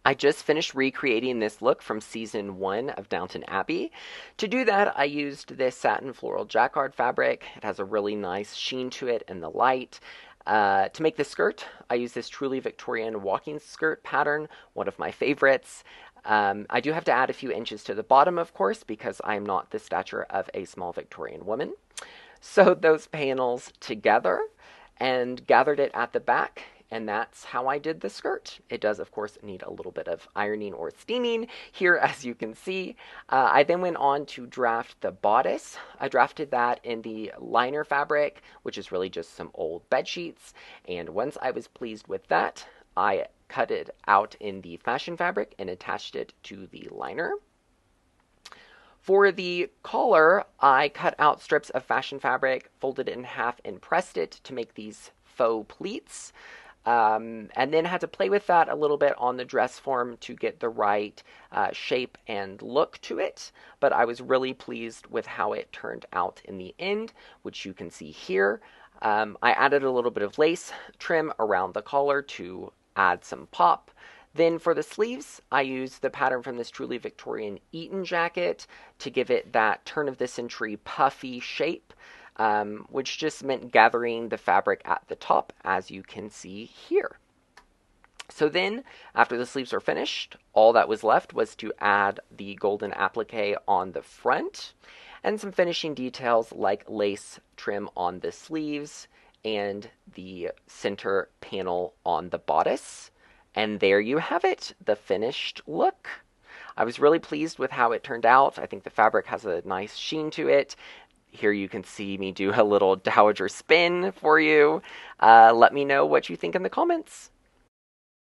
I just finished recreating this look from season 1 of Downton Abbey. To do that, I used this satin floral jacquard fabric. It has a really nice sheen to it in the light. To make the skirt, I used this truly Victorian walking skirt pattern, one of my favorites. I do have to add a few inches to the bottom, of course, because I'm not the stature of a small Victorian woman. Sewed those panels together and gathered it at the back, and that's how I did the skirt. It does, of course, need a little bit of ironing or steaming here, as you can see. I then went on to draft the bodice. I drafted that in the liner fabric, which is really just some old bed sheets, and once I was pleased with that, I cut it out in the fashion fabric and attached it to the liner. For the collar, I cut out strips of fashion fabric, folded it in half, and pressed it to make these faux pleats. And then had to play with that a little bit on the dress form to get the right shape and look to it. But I was really pleased with how it turned out in the end, which you can see here. I added a little bit of lace trim around the collar to add some pop. Then for the sleeves, I used the pattern from this truly Victorian Eton jacket to give it that turn of the century puffy shape, which just meant gathering the fabric at the top, as you can see here. So then, after the sleeves were finished, all that was left was to add the golden applique on the front and some finishing details like lace trim on the sleeves and the center panel on the bodice. And there you have it, the finished look. I was really pleased with how it turned out. I think the fabric has a nice sheen to it. Here you can see me do a little dowager spin for you. Let me know what you think in the comments.